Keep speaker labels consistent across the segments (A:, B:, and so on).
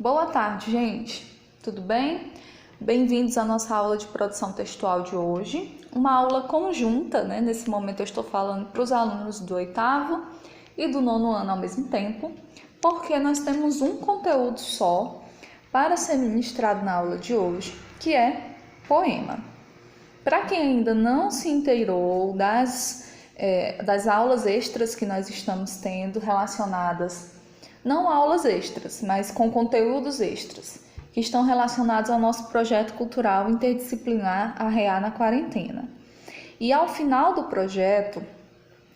A: Boa tarde, gente. Tudo bem? Bem-vindos à nossa aula de produção textual de hoje. Uma aula conjunta, né? Nesse momento eu estou falando para os alunos do 8º e do 9º ano ao mesmo tempo, porque nós temos um conteúdo só para ser ministrado na aula de hoje, que é poema. Para quem ainda não se inteirou das aulas extras que nós estamos tendo relacionadas, não aulas extras, mas com conteúdos extras, que estão relacionados ao nosso projeto cultural interdisciplinar Arrear na Quarentena. E ao final do projeto,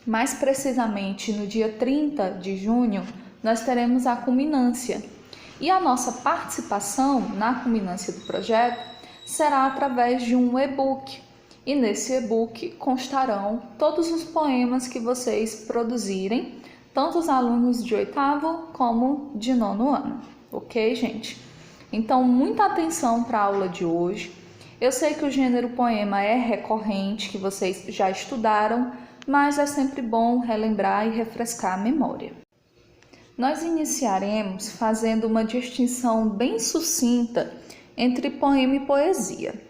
A: mais precisamente no dia 30 de junho, nós teremos a culminância. E a nossa participação na culminância do projeto será através de um e-book. E nesse e-book constarão todos os poemas que vocês produzirem, tanto os alunos de 8º como de 9º ano. Ok, gente? Então, muita atenção para a aula de hoje. Eu sei que o gênero poema é recorrente, que vocês já estudaram, mas é sempre bom relembrar e refrescar a memória. Nós iniciaremos fazendo uma distinção bem sucinta entre poema e poesia.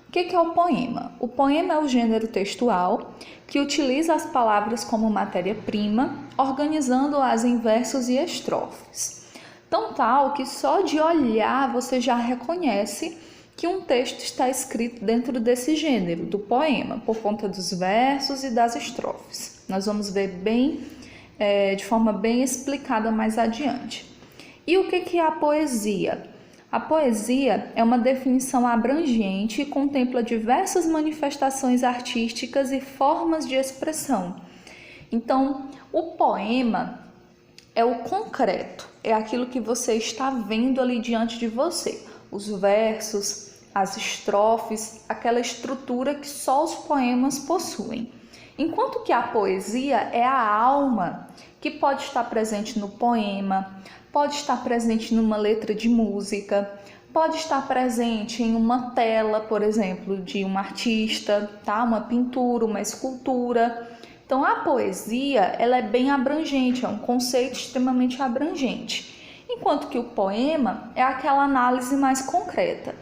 A: O que é o poema? O poema é o gênero textual que utiliza as palavras como matéria-prima, organizando-as em versos e estrofes. Tão tal que só de olhar você já reconhece que um texto está escrito dentro desse gênero, do poema, por conta dos versos e das estrofes. Nós vamos ver de forma bem explicada mais adiante. E o que é a poesia? A poesia é uma definição abrangente e contempla diversas manifestações artísticas e formas de expressão. Então, o poema é o concreto, é aquilo que você está vendo ali diante de você. Os versos, as estrofes, aquela estrutura que só os poemas possuem. Enquanto que a poesia é a alma que pode estar presente no poema, pode estar presente numa letra de música, pode estar presente em uma tela, por exemplo, de um artista, tá? Uma pintura, uma escultura. Então, a poesia ela é bem abrangente, é um conceito extremamente abrangente, enquanto que o poema é aquela análise mais concreta.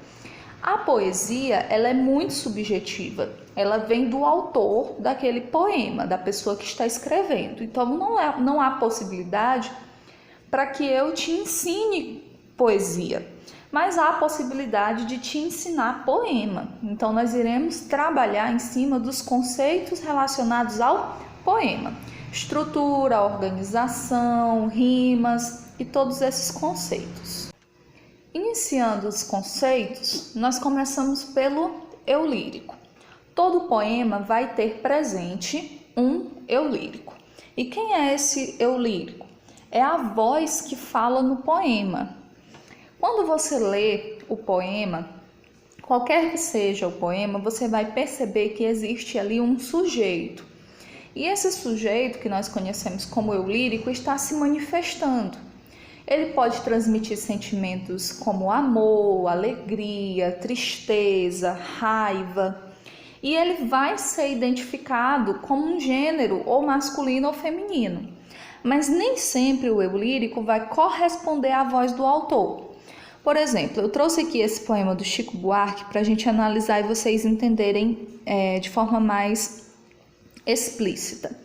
A: A poesia ela é muito subjetiva, ela vem do autor daquele poema, da pessoa que está escrevendo. Então, não há possibilidade para que eu te ensine poesia, mas há a possibilidade de te ensinar poema. Então, nós iremos trabalhar em cima dos conceitos relacionados ao poema. Estrutura, organização, rimas e todos esses conceitos. Iniciando os conceitos, nós começamos pelo eu lírico. Todo poema vai ter presente um eu lírico. E quem é esse eu lírico? É a voz que fala no poema. Quando você lê o poema, qualquer que seja o poema, você vai perceber que existe ali um sujeito. E esse sujeito, que nós conhecemos como eu lírico, está se manifestando. Ele pode transmitir sentimentos como amor, alegria, tristeza, raiva. E ele vai ser identificado como um gênero ou masculino ou feminino. Mas nem sempre o eu lírico vai corresponder à voz do autor. Por exemplo, eu trouxe aqui esse poema do Chico Buarque para a gente analisar e vocês entenderem de forma mais explícita.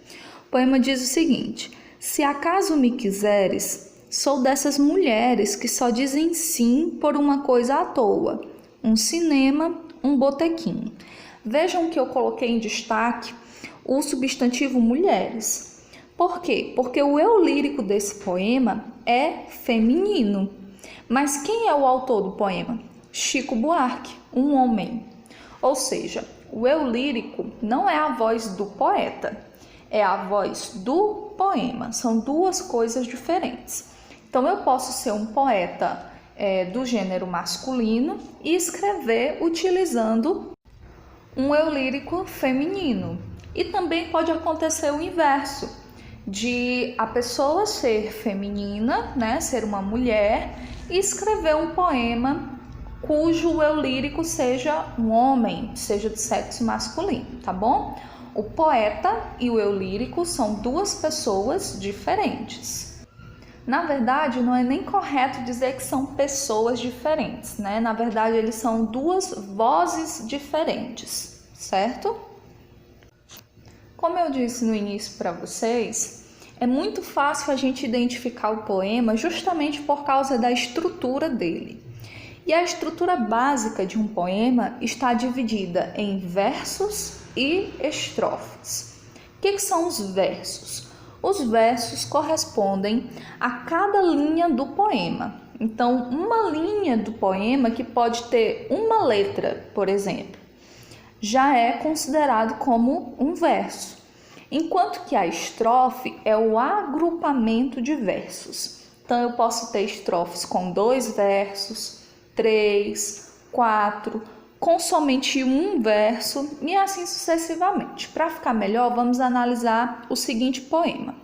A: O poema diz o seguinte: se acaso me quiseres, sou dessas mulheres que só dizem sim por uma coisa à toa, um cinema, um botequim. Vejam que eu coloquei em destaque o substantivo mulheres. Por quê? Porque o eu lírico desse poema é feminino. Mas quem é o autor do poema? Chico Buarque, um homem. Ou seja, o eu lírico não é a voz do poeta, é a voz do poema. São duas coisas diferentes. Então, eu posso ser um poeta do gênero masculino e escrever utilizando um eu lírico feminino. E também pode acontecer o inverso, de a pessoa ser feminina, né, ser uma mulher, e escrever um poema cujo eu lírico seja um homem, seja do sexo masculino, tá bom? O poeta e o eu lírico são duas pessoas diferentes. Na verdade, não é nem correto dizer que são pessoas diferentes, né? Na verdade, eles são duas vozes diferentes, certo? Como eu disse no início para vocês, é muito fácil a gente identificar o poema justamente por causa da estrutura dele. E a estrutura básica de um poema está dividida em versos e estrofes. O que são os versos? Os versos correspondem a cada linha do poema. Então, uma linha do poema que pode ter uma letra, por exemplo, já é considerado como um verso, enquanto que a estrofe é o agrupamento de versos. Então, eu posso ter estrofes com 2 versos, 3, 4, com somente um verso e assim sucessivamente. Para ficar melhor, vamos analisar o seguinte poema.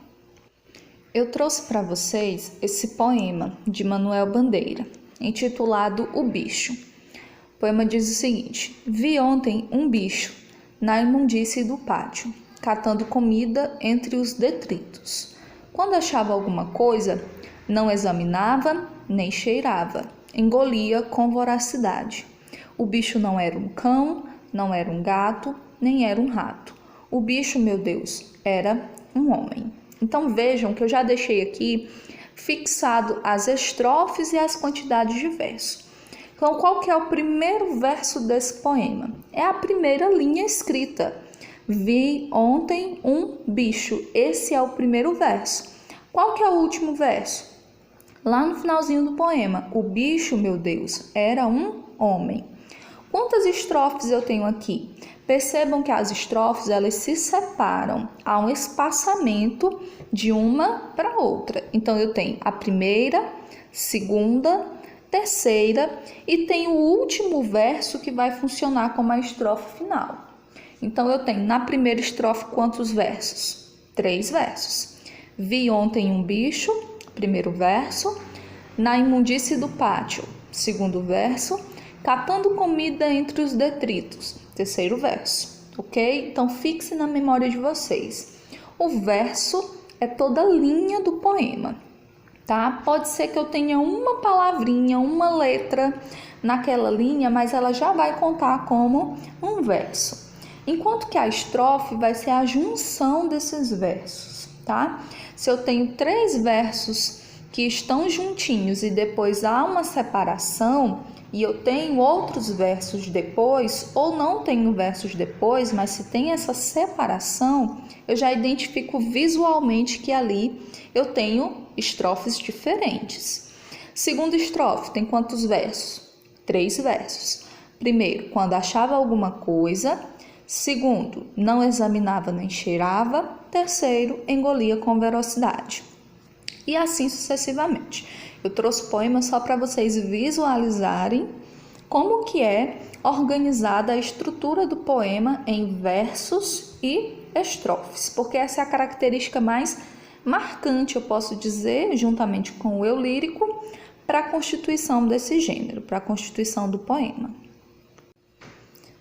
A: Eu trouxe para vocês esse poema de Manuel Bandeira, intitulado O Bicho. O poema diz o seguinte: vi ontem um bicho na imundície do pátio, catando comida entre os detritos. Quando achava alguma coisa, não examinava nem cheirava, engolia com voracidade. O bicho não era um cão, não era um gato, nem era um rato. O bicho, meu Deus, era um homem. Então vejam que eu já deixei aqui fixado as estrofes e as quantidades de verso. Então qual que é o primeiro verso desse poema? É a primeira linha escrita. Vi ontem um bicho. Esse é o primeiro verso. Qual que é o último verso? Lá no finalzinho do poema. O bicho, meu Deus, era um homem. Quantas estrofes eu tenho aqui? Percebam que as estrofes elas se separam, há um espaçamento de uma para outra. Então eu tenho a primeira, segunda, terceira e tenho o último verso que vai funcionar como a estrofe final. Então eu tenho na primeira estrofe quantos versos? 3 versos. Vi ontem um bicho, primeiro verso. Na imundície do pátio, segundo verso. Catando comida entre os detritos, terceiro verso, ok? Então fixe na memória de vocês. O verso é toda a linha do poema, tá? Pode ser que eu tenha uma palavrinha, uma letra naquela linha, mas ela já vai contar como um verso. Enquanto que a estrofe vai ser a junção desses versos, tá? Se eu tenho 3 versos que estão juntinhos e depois há uma separação, e eu tenho outros versos depois, ou não tenho versos depois, mas se tem essa separação, eu já identifico visualmente que ali eu tenho estrofes diferentes. Segunda estrofe, tem quantos versos? 3 versos. Primeiro, quando achava alguma coisa. Segundo, não examinava nem cheirava. Terceiro, engolia com velocidade. E assim sucessivamente. Eu trouxe poemas só para vocês visualizarem como que é organizada a estrutura do poema em versos e estrofes, porque essa é a característica mais marcante, eu posso dizer, juntamente com o eu lírico, para a constituição desse gênero, para a constituição do poema.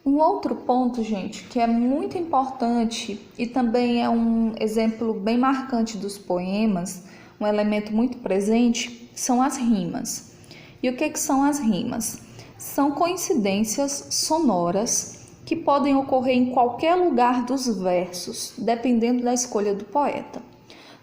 A: Um outro ponto, gente, que é muito importante e também é um exemplo bem marcante dos poemas, um elemento muito presente, são as rimas. E o que são as rimas? São coincidências sonoras que podem ocorrer em qualquer lugar dos versos, dependendo da escolha do poeta.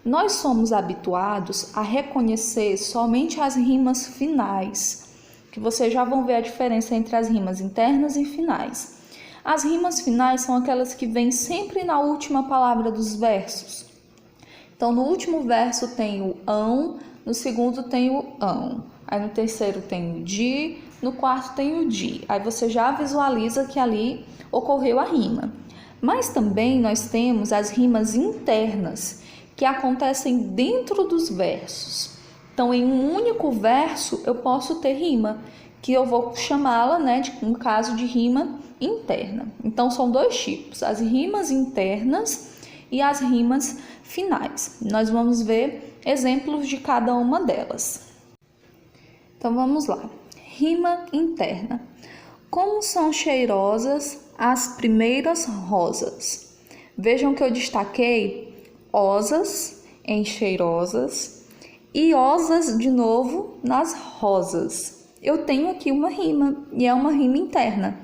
A: Nós somos habituados a reconhecer somente as rimas finais, que vocês já vão ver a diferença entre as rimas internas e finais. As rimas finais são aquelas que vêm sempre na última palavra dos versos. Então, no último verso tem o ão, no segundo tem o ão, aí no terceiro tem o de, no quarto tem o de. Aí você já visualiza que ali ocorreu a rima. Mas também nós temos as rimas internas, que acontecem dentro dos versos. Então, em um único verso, eu posso ter rima, que eu vou chamá-la, de um caso de rima interna. Então, são 2 tipos, as rimas internas e as rimas finais. Nós vamos ver exemplos de cada uma delas. Então, vamos lá. Rima interna. Como são cheirosas as primeiras rosas. Vejam que eu destaquei osas em cheirosas E osas de novo nas rosas. Eu tenho aqui uma rima e é uma rima interna.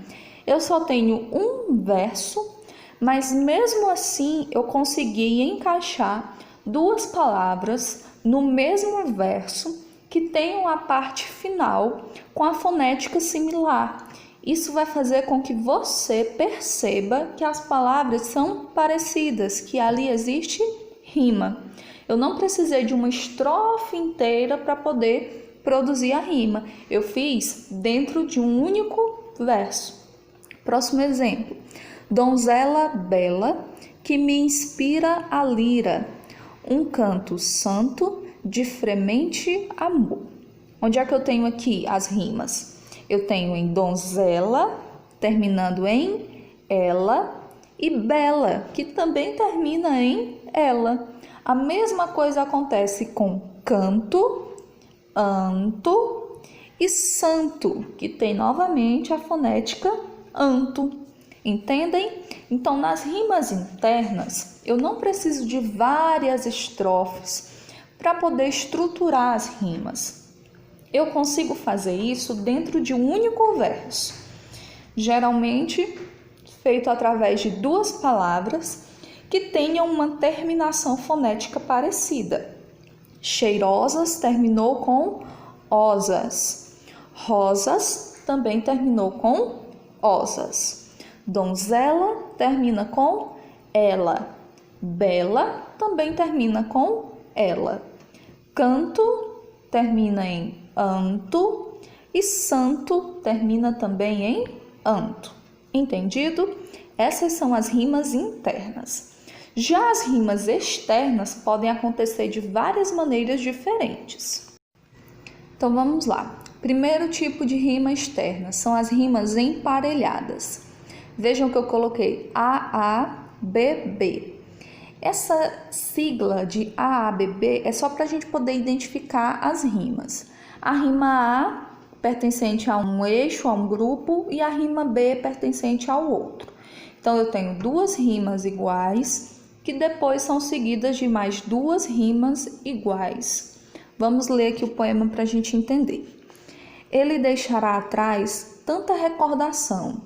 A: Eu só tenho um verso, mas mesmo assim eu consegui encaixar duas palavras no mesmo verso que tenham a parte final com a fonética similar. Isso vai fazer com que você perceba que as palavras são parecidas, que ali existe rima. Eu não precisei de uma estrofe inteira para poder produzir a rima. Eu fiz dentro de um único verso. Próximo exemplo. Donzela bela que me inspira a lira, um canto santo de fremente amor. Onde é que eu tenho aqui as rimas? Eu tenho em donzela, terminando em ela, e bela, que também termina em ela. A mesma coisa acontece com canto, anto e santo, que tem novamente a fonética anto. Entendem? Então, nas rimas internas, eu não preciso de várias estrofes para poder estruturar as rimas. Eu consigo fazer isso dentro de um único verso, geralmente feito através de duas palavras que tenham uma terminação fonética parecida. Cheirosas terminou com osas. Rosas também terminou com osas. Donzela termina com ela. Bela também termina com ela. Canto termina em anto e santo termina também em anto. Entendido? Essas são as rimas internas. Já as rimas externas podem acontecer de várias maneiras diferentes. Então vamos lá. Primeiro tipo de rima externa são as rimas emparelhadas. Vejam que eu coloquei AABB. Essa sigla de AABB é só para a gente poder identificar as rimas. A rima A pertencente a um eixo, a um grupo, e a rima B pertencente ao outro. Então eu tenho duas rimas iguais que depois são seguidas de mais duas rimas iguais. Vamos ler aqui o poema para a gente entender. Ele deixará atrás tanta recordação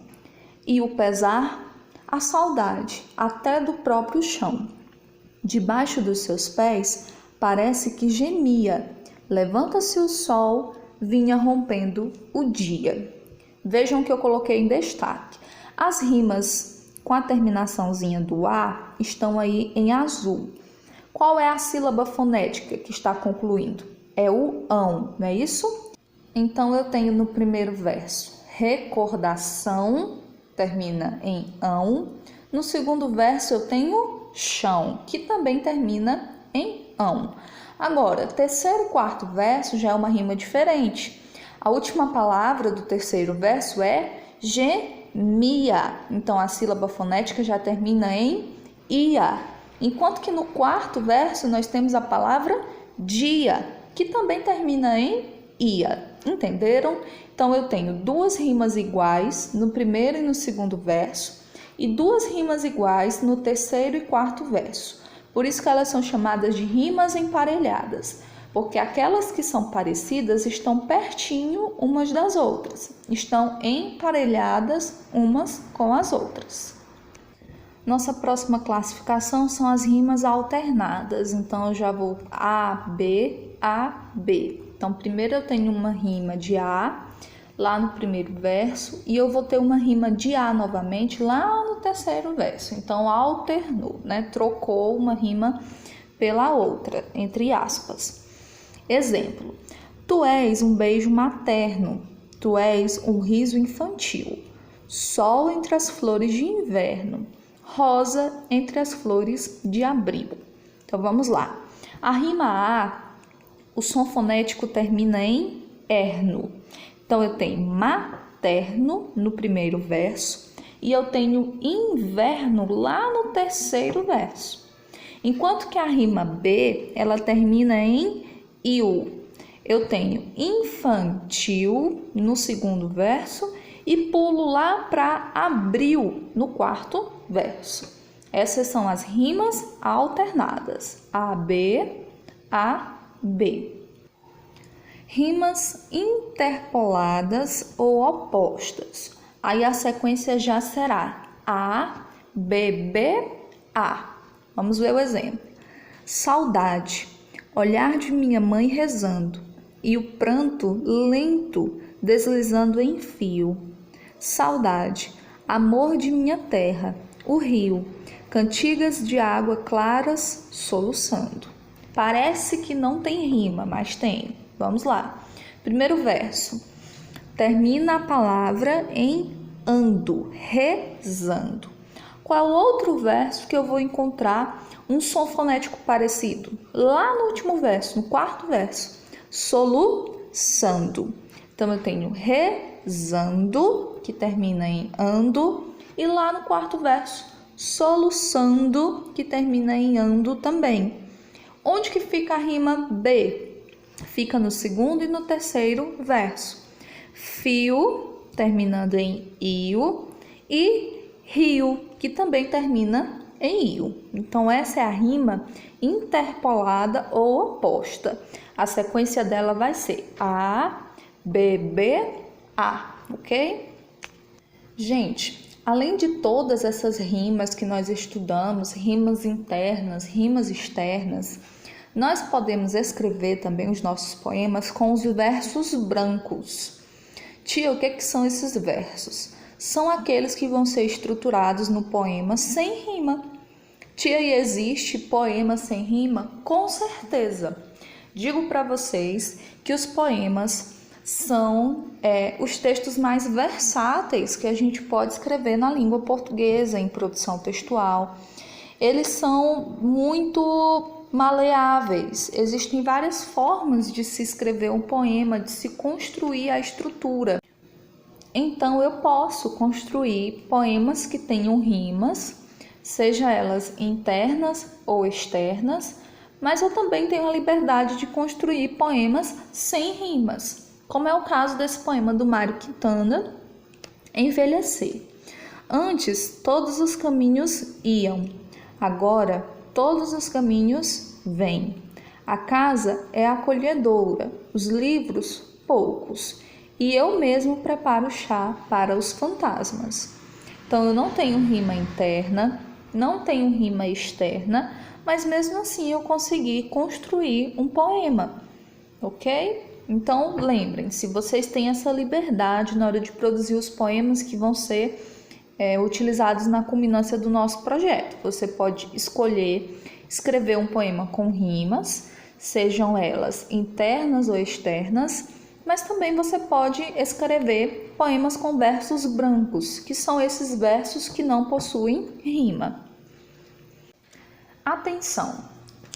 A: e o pesar, a saudade até do próprio chão. Debaixo dos seus pés parece que gemia, levanta-se o sol, vinha rompendo o dia. Vejam que eu coloquei em destaque. As rimas com a terminaçãozinha do A estão aí em azul. Qual é a sílaba fonética que está concluindo? É o ão, não é isso? Então eu tenho no primeiro verso recordação, termina em ão. No segundo verso eu tenho chão, que também termina em ão. Agora, terceiro e quarto verso já é uma rima diferente. A última palavra do terceiro verso é gemia. Então a sílaba fonética já termina em ia. Enquanto que no quarto verso nós temos a palavra dia, que também termina em ia. Entenderam? Então eu tenho duas rimas iguais no primeiro e no segundo verso e duas rimas iguais no terceiro e quarto verso. Por isso que elas são chamadas de rimas emparelhadas, porque aquelas que são parecidas estão pertinho umas das outras, estão emparelhadas umas com as outras. Nossa próxima classificação são as rimas alternadas, então eu já vou A, B, A, B. Então primeiro eu tenho uma rima de A lá no primeiro verso e eu vou ter uma rima de A novamente lá no terceiro verso. Então alternou, né? Trocou uma rima pela outra, entre aspas. Exemplo: tu és um beijo materno, tu és um riso infantil, sol entre as flores de inverno, rosa entre as flores de abril. Então vamos lá. A rima A, o som fonético termina em erno. Então eu tenho materno no primeiro verso e eu tenho inverno lá no terceiro verso. Enquanto que a rima B, ela termina em il. Eu tenho infantil no segundo verso e pulo lá para abril no quarto verso. Essas são as rimas alternadas. A, B, A, B. Rimas interpoladas ou opostas. Aí a sequência já será A, B, B, A. Vamos ver o exemplo. Saudade, olhar de minha mãe rezando, e o pranto lento deslizando em fio. Saudade, amor de minha terra, o rio, cantigas de água claras soluçando. Parece que não tem rima, mas tem. Vamos lá. Primeiro verso. Termina a palavra em ando, rezando. Qual é o outro verso que eu vou encontrar um som fonético parecido? Lá no último verso, no quarto verso. Soluçando. Então, eu tenho rezando, que termina em ando, e lá no quarto verso, soluçando, que termina em ando também. Onde que fica a rima B? Fica no segundo e no terceiro verso. Fio, terminando em io, e rio, que também termina em io. Então, essa é a rima interpolada ou oposta. A sequência dela vai ser A, B, B, A, ok? Gente, além de todas essas rimas que nós estudamos, rimas internas, rimas externas, nós podemos escrever também os nossos poemas com os versos brancos. Tia, o que são esses versos? São aqueles que vão ser estruturados no poema sem rima. Tia, e existe poema sem rima? Com certeza. Digo para vocês que os poemas são os textos mais versáteis que a gente pode escrever na língua portuguesa, em produção textual. Eles são muito maleáveis. Existem várias formas de se escrever um poema, de se construir a estrutura. Então, eu posso construir poemas que tenham rimas, seja elas internas ou externas, mas eu também tenho a liberdade de construir poemas sem rimas, como é o caso desse poema do Mário Quintana, Envelhecer. Antes, todos os caminhos iam, agora todos os caminhos vêm. A casa é acolhedora, os livros poucos, e eu mesmo preparo chá para os fantasmas. Então, eu não tenho rima interna, não tenho rima externa, mas mesmo assim eu consegui construir um poema, ok? Então, lembrem-se, vocês têm essa liberdade na hora de produzir os poemas que vão ser utilizados na culminância do nosso projeto. Você pode escolher escrever um poema com rimas, sejam elas internas ou externas, mas também você pode escrever poemas com versos brancos, que são esses versos que não possuem rima. Atenção,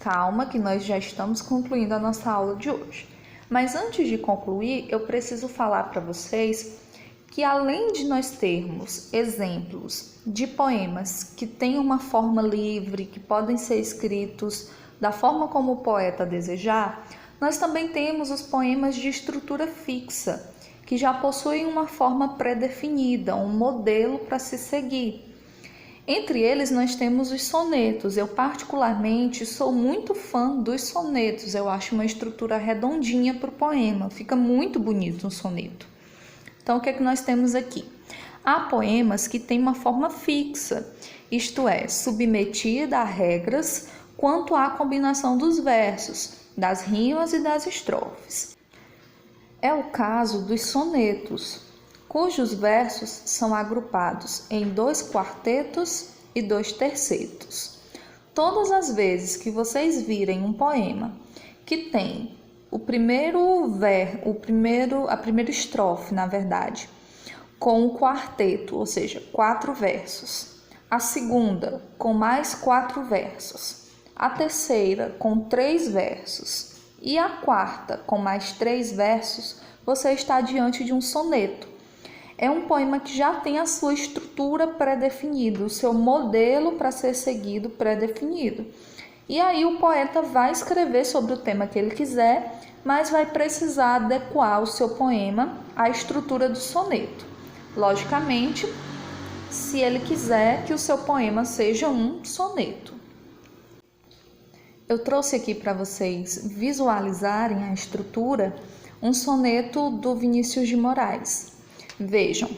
A: calma que nós já estamos concluindo a nossa aula de hoje. Mas antes de concluir, eu preciso falar para vocês que além de nós termos exemplos de poemas que têm uma forma livre, que podem ser escritos da forma como o poeta desejar, nós também temos os poemas de estrutura fixa, que já possuem uma forma pré-definida, um modelo para se seguir. Entre eles nós temos os sonetos. Eu particularmente sou muito fã dos sonetos, eu acho uma estrutura redondinha para o poema, fica muito bonito um soneto. Então, o que é que nós temos aqui? Há poemas que têm uma forma fixa, isto é, submetida a regras quanto à combinação dos versos, das rimas e das estrofes. É o caso dos sonetos, cujos versos são agrupados em 2 quartetos e 2 tercetos. Todas as vezes que vocês virem um poema que tem a primeira estrofe, na verdade, com o quarteto, ou seja, 4 versos. A segunda, com mais 4 versos. A terceira, com 3 versos. E a quarta, com mais 3 versos, você está diante de um soneto. É um poema que já tem a sua estrutura pré-definida, o seu modelo para ser seguido pré-definido. E aí o poeta vai escrever sobre o tema que ele quiser, mas vai precisar adequar o seu poema à estrutura do soneto. Logicamente, se ele quiser que o seu poema seja um soneto. Eu trouxe aqui para vocês visualizarem a estrutura um soneto do Vinícius de Moraes. Vejam,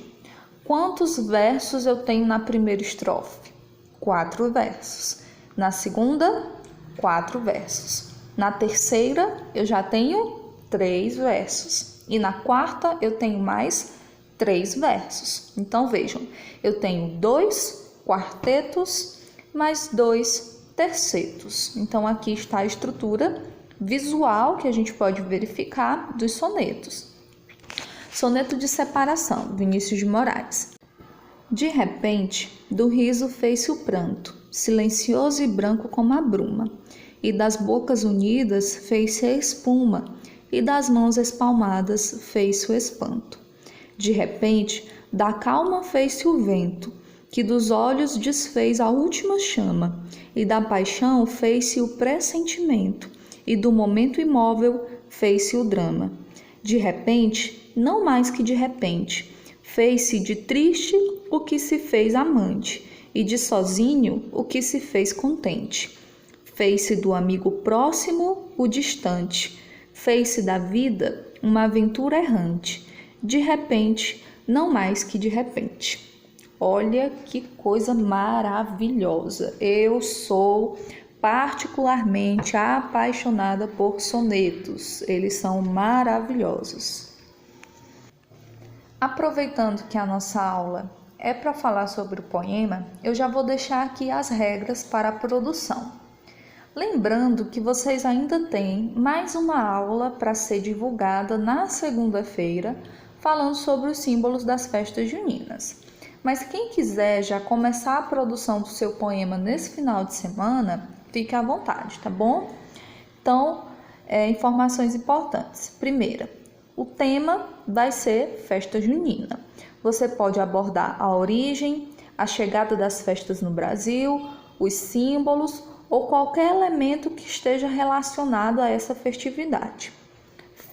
A: quantos versos eu tenho na primeira estrofe? 4 versos. Na segunda, 4 versos. Na terceira, eu já tenho 3 versos. E na quarta, eu tenho mais 3 versos. Então, vejam, eu tenho 2 quartetos mais 2 tercetos. Então, aqui está a estrutura visual que a gente pode verificar dos sonetos. Soneto de separação, Vinícius de Moraes. De repente, do riso fez-se o pranto, silencioso e branco como a bruma, e das bocas unidas fez-se a espuma, e das mãos espalmadas fez-se o espanto. De repente, da calma fez-se o vento, que dos olhos desfez a última chama, e da paixão fez-se o pressentimento, e do momento imóvel fez-se o drama. De repente, não mais que de repente, fez-se de triste o que se fez amante, e de sozinho o que se fez contente. Fez-se do amigo próximo o distante, fez-se da vida uma aventura errante, de repente, não mais que de repente. Olha que coisa maravilhosa! Eu sou particularmente apaixonada por sonetos, eles são maravilhosos. Aproveitando que a nossa aula é para falar sobre o poema, eu já vou deixar aqui as regras para a produção. Lembrando que vocês ainda têm mais uma aula para ser divulgada na segunda-feira, falando sobre os símbolos das festas juninas. Mas quem quiser já começar a produção do seu poema nesse final de semana, fique à vontade, tá bom? Então, informações importantes. Primeira, o tema vai ser festa junina. Você pode abordar a origem, a chegada das festas no Brasil, os símbolos ou qualquer elemento que esteja relacionado a essa festividade.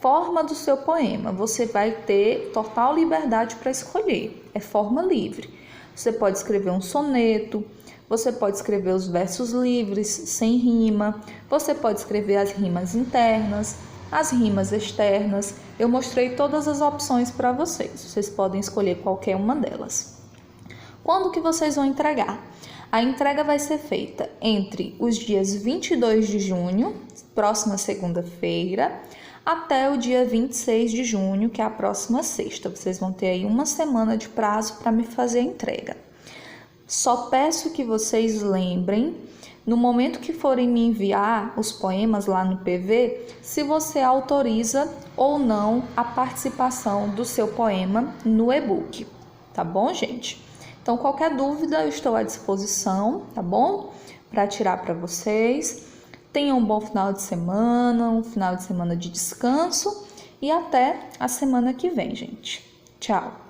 A: Forma do seu poema, você vai ter total liberdade para escolher, é forma livre. Você pode escrever um soneto, você pode escrever os versos livres, sem rima, você pode escrever as rimas internas, as rimas externas. Eu mostrei todas as opções para vocês, vocês podem escolher qualquer uma delas. Quando que vocês vão entregar? A entrega vai ser feita entre os dias 22 de junho, próxima segunda-feira, até o dia 26 de junho, que é a próxima sexta. Vocês vão ter aí uma semana de prazo para me fazer a entrega. Só peço que vocês lembrem, no momento que forem me enviar os poemas lá no PV, se você autoriza ou não a participação do seu poema no e-book. Tá bom, gente? Então, qualquer dúvida, eu estou à disposição, tá bom? Para tirar para vocês. Tenham um bom final de semana, um final de semana de descanso e até a semana que vem, gente. Tchau!